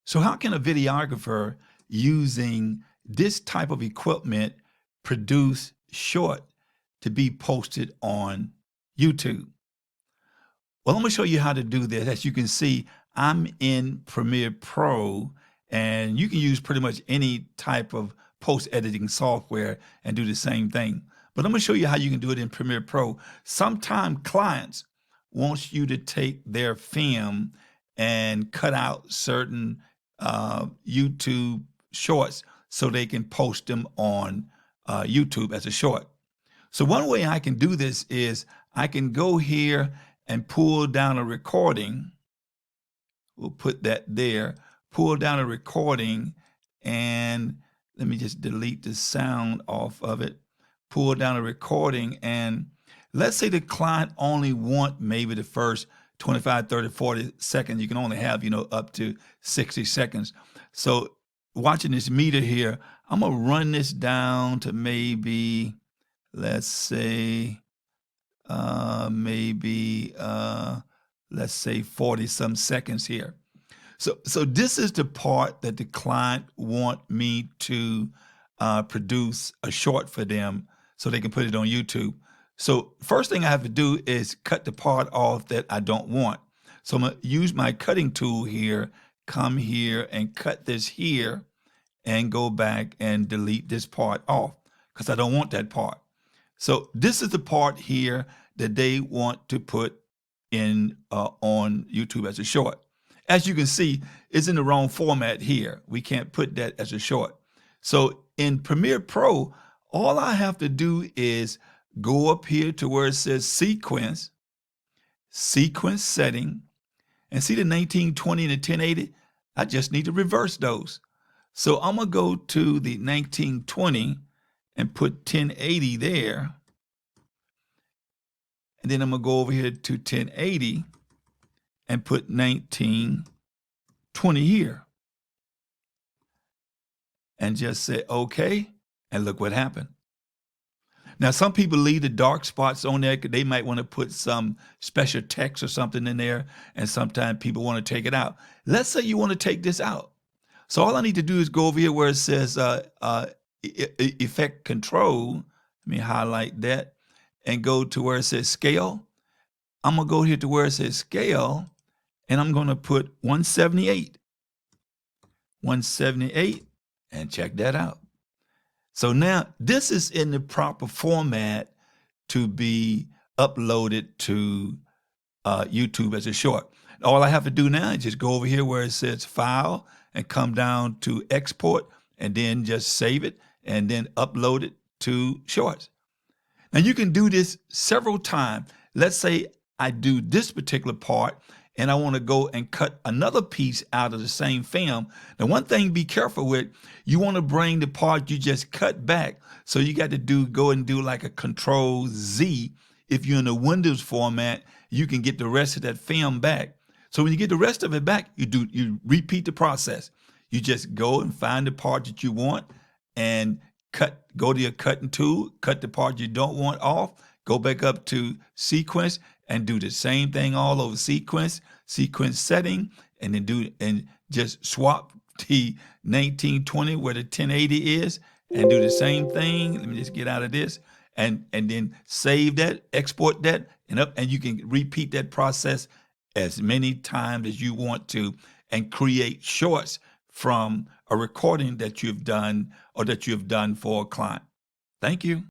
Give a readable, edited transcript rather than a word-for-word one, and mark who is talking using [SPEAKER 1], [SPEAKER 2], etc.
[SPEAKER 1] So how can a videographer using this type of equipment produce short to be posted on YouTube? Well, I'm gonna show you how to do this. As you can see, I'm in Premiere Pro, and you can use pretty much any type of post-editing software and do the same thing. But I'm gonna show you how you can do it in Premiere Pro. Sometimes clients want you to take their film and cut out certain YouTube shorts so they can post them on YouTube as a short. So one way I can do this is I can go here and pull down a recording. We'll put that there, pull down a recording, and let me just delete the sound off of it. Pull down a recording, and let's say the client only want maybe the first 25, 30, 40 seconds. You can only have, up to 60 seconds. So watching this meter here, I'm gonna run this down to maybe, let's say, let's say 40 some seconds here. So this is the part that the client want me to produce a short for them so they can put it on YouTube. So first thing I have to do is cut the part off that I don't want. So I'm gonna use my cutting tool here, come here and cut this here and go back and delete this part off because I don't want that part. So this is the part here that they want to put in on YouTube as a short. As you can see, it's in the wrong format here. We can't put that as a short. So in Premiere Pro, all I have to do is go up here to where it says sequence setting, and see the 1920 and the 1080? I just need to reverse those. So I'm gonna go to the 1920 and put 1080 there. And then I'm gonna go over here to 1080 and put 1920 here. And just say, okay, and look what happened. Now, some people leave the dark spots on there. They might want to put some special text or something in there, and sometimes people want to take it out. Let's say you want to take this out. So all I need to do is go over here where it says effect control. Let me highlight that and go to where it says scale. I'm gonna go here to where it says scale, and I'm gonna put 178. 178, and check that out. So now this is in the proper format to be uploaded to YouTube as a short. All I have to do now is just go over here where it says file and come down to export, and then just save it and then upload it to shorts. Now you can do this several times. Let's say I do this particular part and I want to go and cut another piece out of the same film. Now, one thing be careful with, you want to bring the part you just cut back. So you got to go and do like a Control Z. If you're in the Windows format, you can get the rest of that film back. So when you get the rest of it back, you repeat the process. You just go and find the part that you want and go to your cutting tool, cut the part you don't want off, go back up to sequence and do the same thing all over sequence setting, and then just swap the 1920 where the 1080 is and do the same thing. Let me just get out of this and then save that, export that, and you can repeat that process as many times as you want to and create shorts from a recording that you've done or that you've done for a client. Thank you.